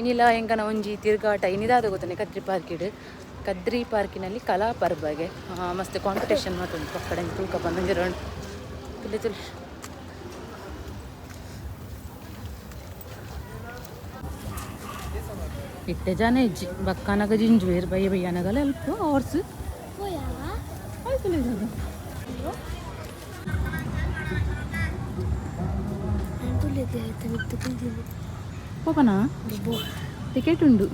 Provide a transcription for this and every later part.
ಇನ್ನಿಲ್ಲ ಎಂಕನ ಒಂಜಿ ತಿರುಗಾಟ ಇನ್ನಿದಾದ ಗೊತ್ತಾನೆ ಕದ್ರಿ ಪಾರ್ಕಿನಲ್ಲಿ ಕಲಾ ಪರ್ಬಗೆ ಮಸ್ತ್ ಕಾಂಪಿಟೇಷನ್ ಮಾತುಂಟು ಪಕ್ಕಡೆ ತೂಕ ಬಂದಿರೋಣ ತುಲೆ ತುಲೆ ಇಟ್ಟೆ ಜನ ಇಜ್ಜಿ ಬಕ್ಕನಗ ಜಿಂಜುವೇರು ಬಯ್ಯ ಬಯ್ಯನಗಲ ಅಲ್ಪ ಹಾರ್ಸ್ పోపనా టికెట్ ఉండు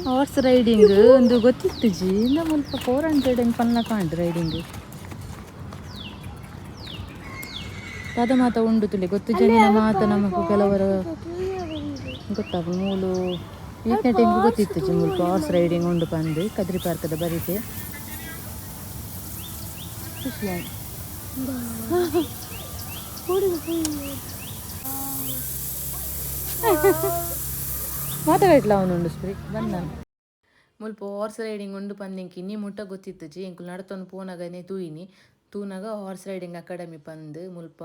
ಹಾರ್ಸ್ ರೈಡಿಂಗ್ ಒಂದು ಗೊತ್ತಿತ್ತು ಜಿ ಇಂದ ಸ್ವಲ್ಪ 400 ಹೆಂಗೆ ಪನ್ನ ಕಾಂಡು ರೈಡಿಂಗ್ ಪದ ಮಾತ ಉಂಡು ತುಳಿ ಗೊತ್ತು ಜನ ಮಾತ ನಮಗೂ ಕೆಲವರ ಗೊತ್ತಾಗ ಮೂಲು ಈತನೇ ಟೈಮ್ಗೆ ಗೊತ್ತಿತ್ತು ಜಿ ಮುಲ್ಪ ಹಾರ್ಸ್ ರೈಡಿಂಗ್ ಉಂಡು ಬಂದು ಕದ್ರಿ ಪಾರ್ಕದ ಬರೀತೆ ಖುಷಿ ಮಾತಾಡಲ್ಲ ಅವನುಂಡು ಸ್ಪ್ರಿ ಬಂದ ಮುಲ್ಪ ಹಾರ್ಸ್ ರೈಡಿಂಗ್ ಉಂಡು ಪಂದಿಂಕಿ ಇನ್ನಿ ಮುಟ್ಟ ಗೊತ್ತಿತ್ತು ಜಿ ಎಂಕುಲು ನಡ್ತೊಂದು ಪೋನಾಗನೆ ತೂನಾಗ ಹಾರ್ಸ್ ರೈಡಿಂಗ್ ಅಕಾಡೆಮಿ ಪಂದು ಮುಲ್ಪ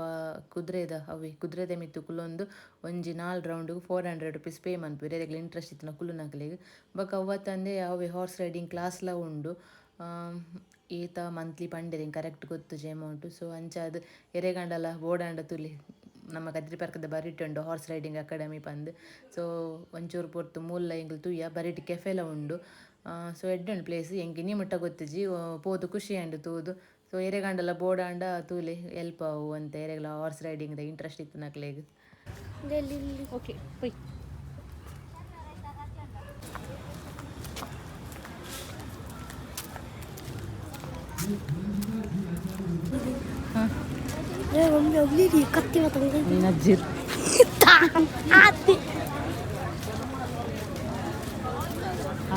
ಕುದುರೆದ ಮಿತ್ತು ಕುಲೊಂದು ಒಂಜಿ 4 ರೌಂಡ್ಗೆ 400 ರೂಪೀಸ್ ಪೇ ಮನ್ಪುವೆರ್ ಎರೆಗ್ಲ ಇಂಟ್ರೆಸ್ಟ್ ಇತ್ತು ಕುಲ್ಲುನಕ್ಲೆಗ್ ಬೊಕ ಅವತ್ತಂದೆ ಅವೆ ಹಾರ್ಸ್ ರೈಡಿಂಗ್ ಕ್ಲಾಸ್ಲ ಉಂಡು ಈತ ಮಂತ್ಲಿ ಪಂಡೆರಿಂಗ್ ಕರೆಕ್ಟ್ ಗೊತ್ತು ಜೆ ಅಮೌಂಟು ಸೊ ಅಂಚಾದ ಎರೆಗಂಡಲ ಬೋಡಾಂಡ ತುಲಿ ನಮ್ಮ ಕದ್ರಿ ಪಾರ್ಕದ ಬರಿಟುಂಡು ಹಾರ್ಸ್ ರೈಡಿಂಗ್ ಅಕಾಡೆಮಿ ಪಂದ್ ಸೊ ಒಂಚೂರು ಪೊರ್ತು ಮೂಲ ಎಂಗ್ಲು ತುಯ್ಯ ಬರಿಟ್ ಕೆಫೆಲ ಉಂಡು ಸೊ ಎಡ್ಡುಂಡು ಪ್ಲೇಸ್ ಎಂಕ್ ಇನ್ನಿ ಮುಟ್ಟ ಗೊತ್ತುಜಿ ಪೋದು ಖುಷಿ ಅಂಡು ತೂದು ಸೊ ಎರೆಗಂಡಲ ಬೋಡಾಂಡ ತೂಲೆ ಎಲ್ಪ್ ಅವು ಅಂತ ಎರೆಗ್ಲ ಹಾರ್ಸ್ ರೈಡಿಂಗ್ದ ಇಂಟ್ರೆಸ್ಟ್ ಇತ್ತು ನಕ್ಲೆಗ್ ಓಕೆ ಪೊಯ್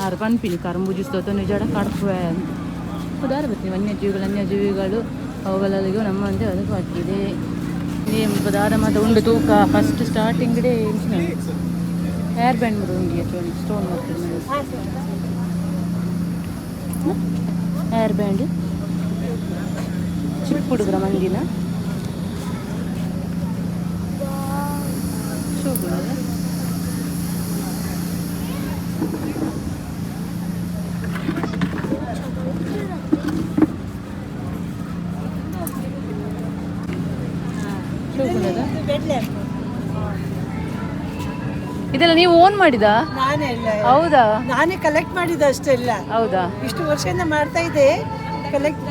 ಆರು ಪನ್ಪಿನಿ ಕರಂಬು ಜ್ಯೂಸ್ತೋ ನಿಜಾಡ ಕಡ್ಪೆ ಉದಾರ ಬರ್ತೀನಿ ವನ್ಯಜೀವಿಗಳು ಅವುಗಳಲ್ಲಿಗೂ ನಮ್ಮಂತೆ ಅದಕ್ಕೆ ಹಾಕಿದೆ ನೇಮ್ ಪದಾರ ಮತ್ತು ಉಂಡು ತೂಕ first starting day hair band ಮುರು ಉಂಡಿ ಸ್ಟೋನ್ ಮಾಡ್ತೀನಿ ಹೇರ್ ಬ್ಯಾಂಡ್ ಚಿಕ್ಕ ಹುಡುಗರ ಮಂದಿನ ಶೋಗುಣ ಇದೆಲ್ಲ ನೀವು ಓನ್ ಮಾಡಿದಾ? ಹೌದಾ? ನಾನೇ ಕಲೆಕ್ಟ್ ಮಾಡಿದ ಅಷ್ಟೇ ಇಲ್ಲ. ಹೌದಾ? ಇಷ್ಟು ವರ್ಷದಿಂದ ಮಾಡ್ತಾ ಇದ್ದೆ ಕಲೆಕ್ಟ್.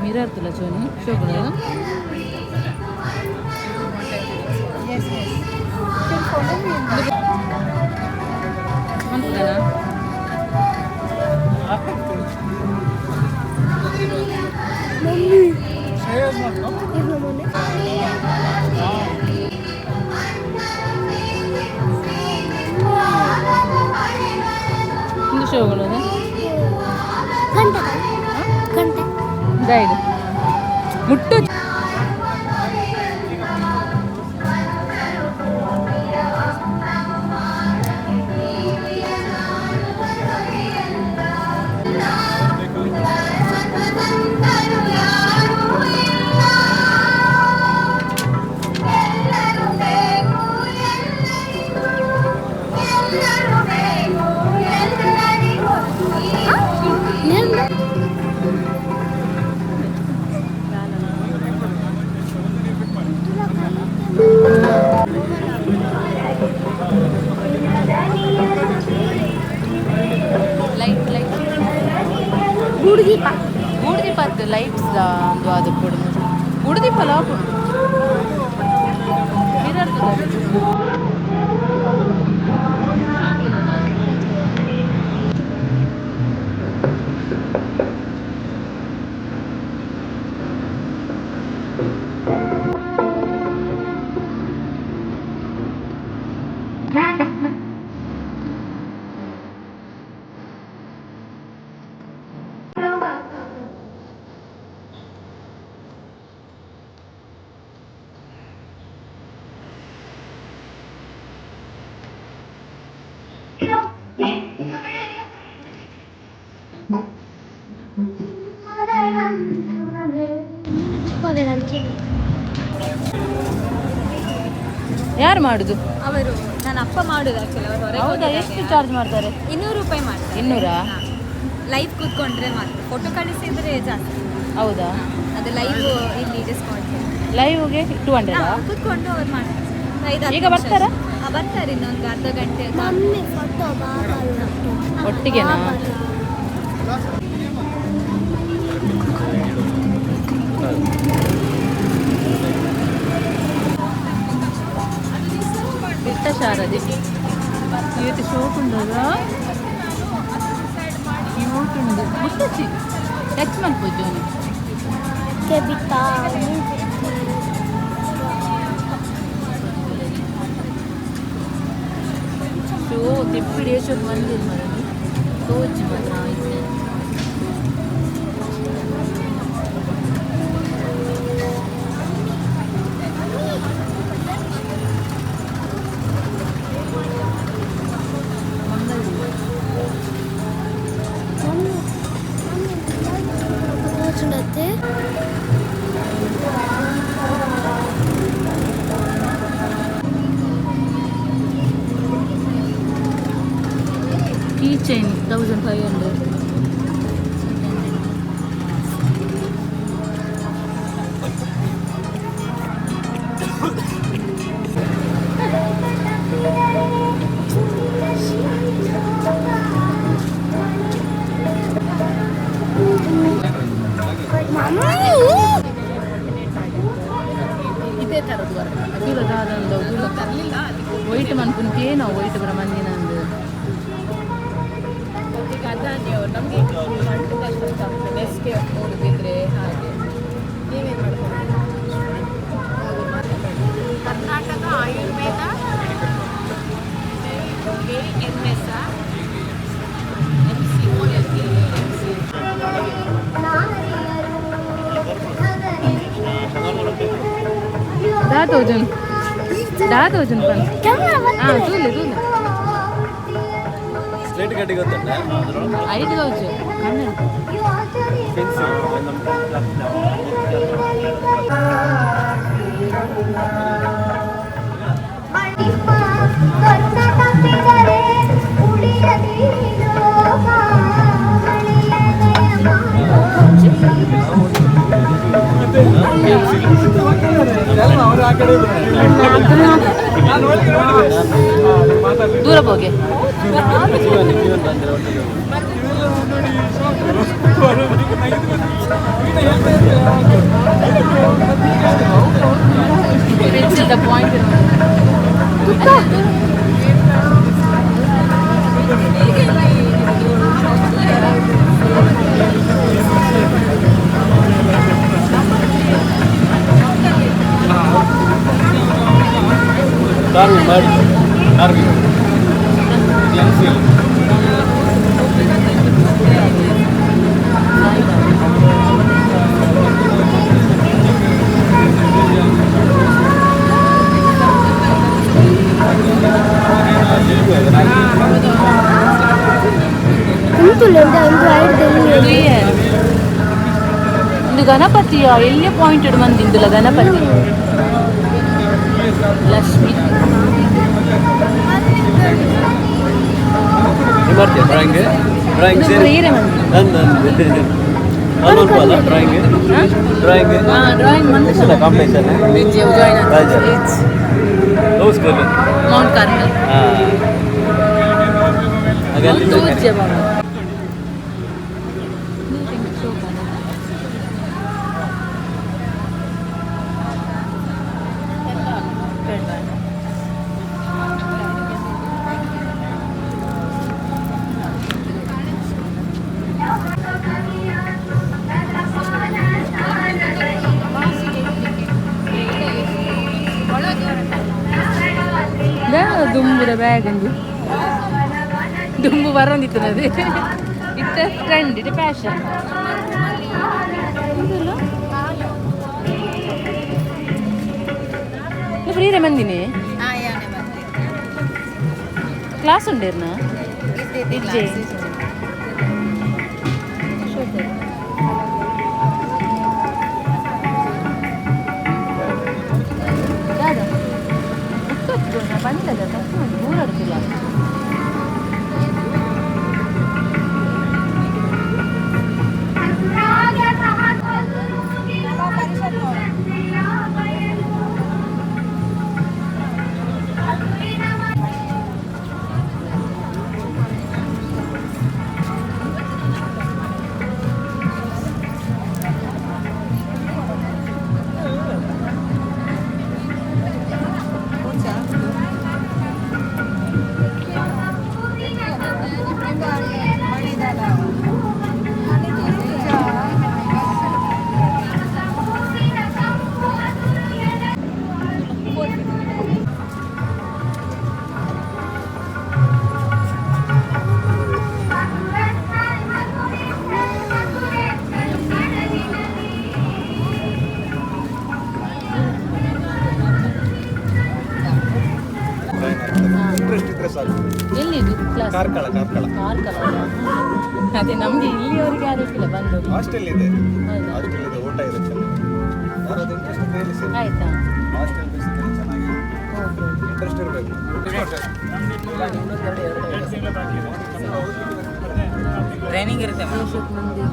ಮಿರರ್ ತುಲ ಚೋನಿ ಶೋಕುಣ yes you can follow me ಅಂತನಾ ಮಮ್ಮಿ ಸೇವ್ ಮಾಡ್ಕೊ ಇದು ಮನೆ ಇಂದು ಶೋಕುಣ ಗಂಟೆ ಇದಾಯಿತು ಮುಟ್ಟು ಬೂಡ್ದೀಪದ್ದು ಲೈಟ್ಸ್ ಒಂದು ಅದು ಕೊಡು ಬೂಡ್ದೀಪ ಲಾಭ ಯಾರು ಮಾಡುದು? ಅವರು ನನ್ನ ಅಪ್ಪ ಮಾಡುದು ಆ್ಯಕ್ಚುಲಿ ಅವರು ಹೊರಗೆ ಹೌದಾ? ಎಷ್ಟು ಚಾರ್ಜ್ ಮಾಡ್ತಾರೆ? 200 ರೂಪಾಯಿ ಮಾಡ್ತಾರೆ. 200? ಲೈವ್ ಕೂತ್ಕೊಂಡ್ರೆ ಮಾತ್ರ, ಫೋಟೋ ಕಳಿಸಿದ್ರೆ ಜಾಸ್ತಿ. ಹೌದಾ? ಅದು ಲೈವ್ ಇಲ್ಲಿ ಡಿಸ್ಕೌಂಟ್. ಲೈವ್ಗೆ 200? ಕೂತ್ಕೊಂಡು ಅವ್ರು ಮಾಡ್ತಾರೆ. ಈಗ ಬರ್ತಾರಾ? ಬರ್ತಾರೆ ಇನ್ನೊಂದು ಅರ್ಧ ಗಂಟೆ. ಒಟ್ಟಿಗೆನಾ? ಬಿಟ್ಟ ಶಾರದಿ ಇವತ್ತು ಶೋಕ್ ಉಂಡದ ಕ್ಯೂಟ್ ಉಂಡು ಮುಟ್ಟಚ್ಚಿ ಟಚ್ ಮಾಡ್ಬೋದು ಜೋನಿ ಶೋ ತೆಪ್ಪಿಡಿ ಎಷ್ಟೊತ್ತು ಬಂದಿಲ್ಲ ಮರಳಿ ತೋಚಿ ಮಾತ್ರ ಆಯ್ತು. Keychain 1500. ಇದೇ ಥರದ್ದು ಅದೊಂದು ವೈಟ್ ಮನ್ಕುಂತೇ ನಾವು ವೈಟ್ ಬರ ಮಂದಿನಂದು ನಮಗೆ ನೆಕ್ಸ್ಟ್ ನೋಡುದಿದ್ರೆ ಹಾಗೆ ನೀವೇನು ಮಾಡ್ಕೊಂಡು ಕರ್ನಾಟಕ ಆಯುರ್ವೇದ KNS दाद वजन पण हां तुले ಸ್ಲೇಟ್ ಗಡ್ಡಿ ಗೊತ್ತಲ್ಲ 5 ಗೌಜು ಕಣ್ಣು ದೂರ ಹೋಗಿ the point ಇದು ಗಣಪತಿಯ ಎಲ್ಲಿ ಪಾಯಿಂಟೆಡ್ ಬಂದಿದ್ದಿಲ್ಲ Ganapati Lakshmi drawing competition Mount Carmel ದುಂಬುದ ಬ್ಯಾಗ್ ಅಂದು ದುಂಬು ಬರೋಂದಿತ್ತು ಅದು ಇಟ್ಟ ಟ್ರೆಂಡ್ ಇಟ್ ಫ್ಯಾಷನ್ ಫ್ರೀರೆ ಮಂದಿನಿ ಕ್ಲಾಸ್ ಉಂಡೇರ್ನ ಇಜ್ಜೆ ನಾ ಬಂದದ ತಪ್ಪು ದೂರ ಇಡ್ತಿಲ್ಲ ಇಂಟ್ರೆಸ್ಟ್ ಇದ್ರೆ ಸಾಕು. ಎಲ್ಲಿದು ಕ್ಲಾಸ್ ಕಾರ್ಕಳ ಅದೇ ನಮಗೆ ಇಲ್ಲಿಯವರೆಗೆ ಆಗೋಕ್ಕಿಲ್ಲ ಬಂದು ಹಾಸ್ಟೆಲ್ ಇದೆ, ಹೌದಾ? ಹಾಸ್ಟೆಲ್ ಇದೆ, ಊಟ ಇರುತ್ತೆ. ಯಾರಾದ್ರು ಇಂಟ್ರೆಸ್ಟ್ ಇದ್ರೆ ಹೇಳಿ ಸರ್. ಆಯ್ತಾ ಹಾಸ್ಟೆಲ್ ಬೇಸಿದ್ರೆ ಚೆನ್ನಾಗಿ ಹೋಗ್ಬೋದು ಇಂಟ್ರೆಸ್ಟ್ ಇರಬೇಕು. ಟ್ರೈನಿಂಗ್ ಇರುತ್ತೆ ದೇಶಕ್ಕೆ ಮುಂದೆ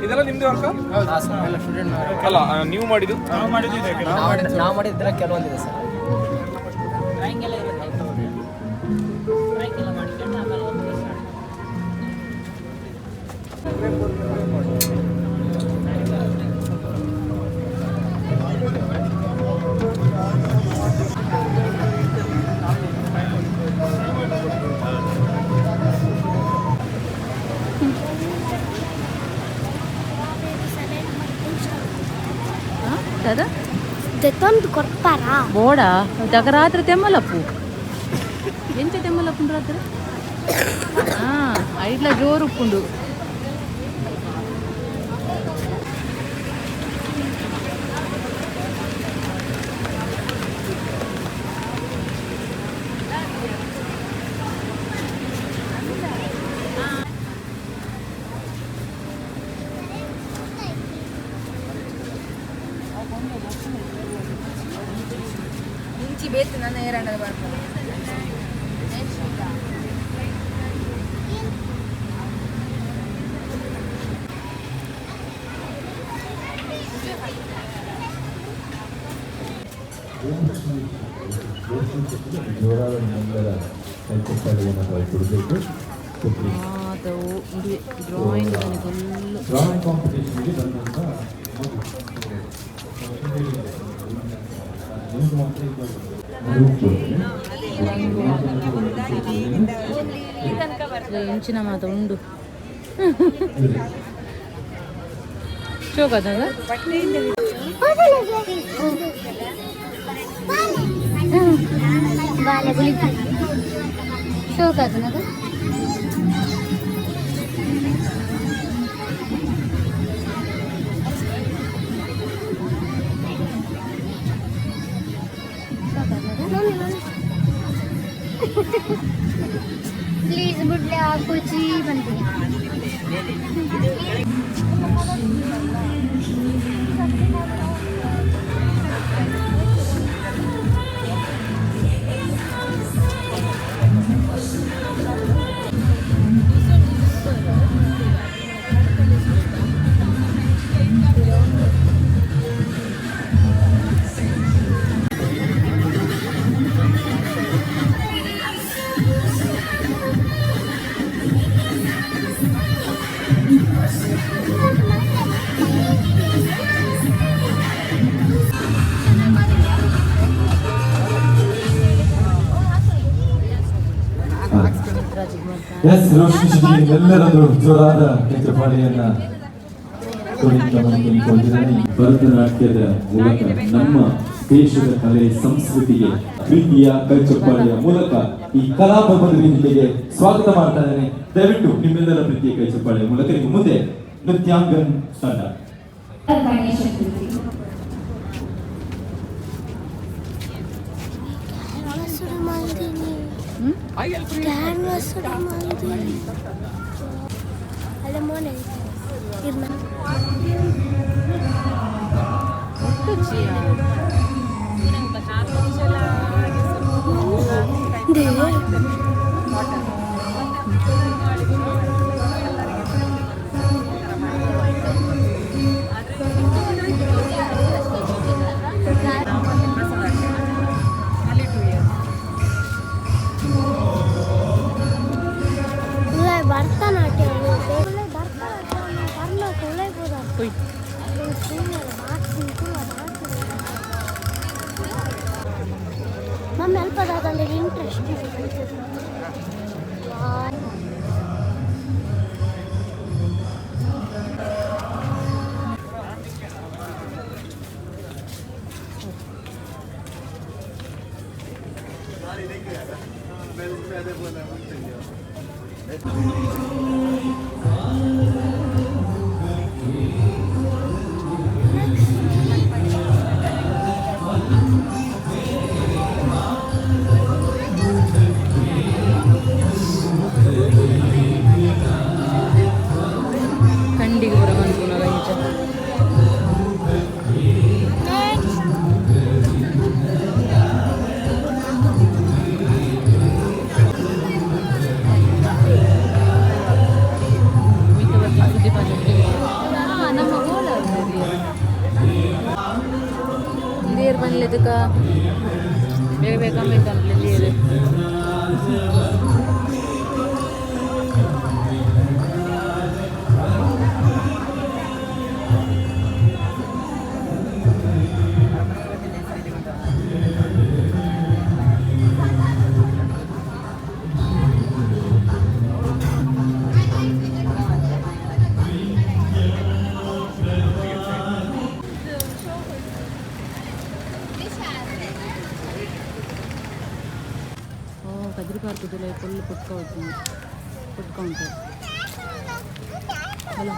ಇದೆಲ್ಲ ನಿಮ್ದೇ ವರ್ಕ ಅಲ್ಲ, ನೀವು ಮಾಡಿದ್ದು? ನಾವು ಮಾಡಿದ್ರೆ ಕೆಲವೊಂದಿದೆ ಸರ್. ಡ್ರಾಯಿಂಗ್ ಎಲ್ಲ ಇರುತ್ತೆ, ಡ್ರಾಯಿಂಗ್ ಎಲ್ಲ ಮಾಡಿಕೊಂಡು ಆಮೇಲೆ ಒಂದು start. కదా తెత్తందు కొడతారా బోడా దగ్గర రాత్రి తెమ్మలప్పు ఎంత తెమ్మలప్పు రాత్రి ఇట్లా జోరు ఉప్పుండు ಬೇತು ನನ್ನ ಏರಣ್ಣದ ಬರ್ತಾರೆ ಜೋರಾದ ಮಂಗಲ ಕೈಕೊಟ್ಟಾಡಿಯನ್ನು ಕೊಡಬೇಕು. ಡ್ರಾಯಿಂಗ್ ಡ್ರಾಯಿಂಗ್ ಕಾಂಪಿಟೇಷನ್ಗೆ ಬಂದಂಥ ఎంచిన మాత ఉండు షో కదా షో కదా प्लीज बुढ़ले आप कुछ ही बनती हैं ಎಸ್ ರೋಷಿನಿ ಎಲ್ಲರದು ಜೋರಾದ ಕೆಂಚಪಾಡಿಯನ್ನ ಕೊಟ್ಟಿದ್ದಾರೆ. ಭರತನಾಟ್ಯದ ಮೂಲಕ ನಮ್ಮ ದೇಶದ ಕಲೆ ಸಂಸ್ಕೃತಿಗೆ ಪ್ರೀತಿಯ ಕೈಚಪ್ಪಾಡಿಯ ಮೂಲಕ ಈ ಕಲಾಭವನದ ವೇದಿಕೆಗೆ ಸ್ವಾಗತ ಮಾಡ್ತಾ ಇದ್ದೇನೆ. ದಯವಿಟ್ಟು ನಿಮ್ಮೆಲ್ಲರ ಪ್ರೀತಿಯ ಕೈಚಪ್ಪಾಡಿಯ ಮೂಲಕ ನಿಮ್ಮ ಮುಂದೆ ನೃತ್ಯಾಂಗನ್ ತಂಡ. ಕ್ಯಾನ್ವಾಸ್ ಅಲ್ಲ ಮೋನೆ ಇರ್ನ ಭರತನಾಟ್ಯ ಮಮ್ಮಿ ಅಲ್ಪದಾದಲ್ಲಿ ಇಂಟ್ರೆಸ್ಟ್ ಖಂಡಿಗೆ ಬರಮನ್ಪುನಗ ಇಂಚ ನಮ್ಮ ಗೋಳ ಹಿರಿಯರು ಬಂದ್ಲದಕ್ಕ ಬೇಗ ಬೇಗ ಕಮ್ಮಿ ಹಿರಿಯರು ಕದ್ರಿ ಪಾರ್ಕದಲ್ಲ ಫುಲ್ ಪುಟ್ಕ ಉಂಟು ಅಲ್ಲ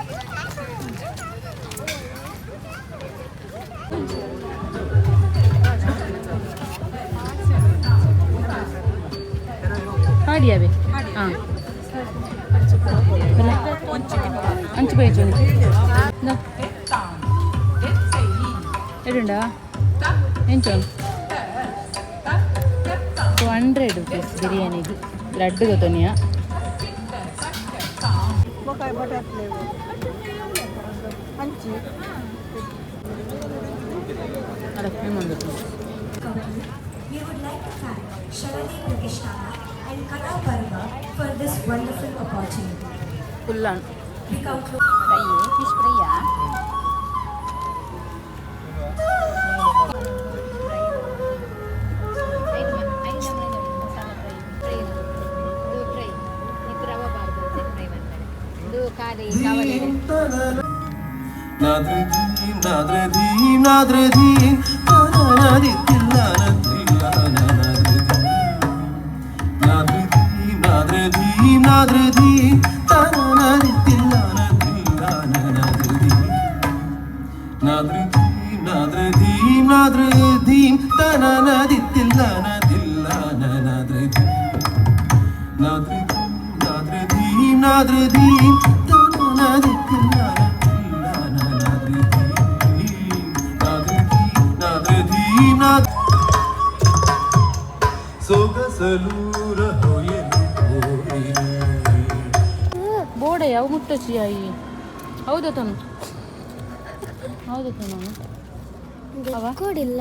ಹಾಡಿಯಾವೆ ಹಾಂ ಅಂಚು ಬೈಚು ಎಡುಂಡಾ ಎಂಚು 200 rupees ಬಿರಿಯಾನಿಗೆ ಲಡ್ಡು ಗೊತ್ತನಿಯ ಅದಕ್ಕೆ ಮಂದು We would like to thank Shalini Krishnama and Kala Parva for this wonderful opportunity. ಫುಲ್ಲಾನ್ We conclude. ಫಿಶ್ ಫ್ರೈಯಾ ಬೋಡೆ ಯಾವ ಮುಟ್ಟಸಿ ಆಯಿ ಹೌದಾ ತಾನು ಹೌದಾ ತಾನು ಕೊಡಿಲ್ಲ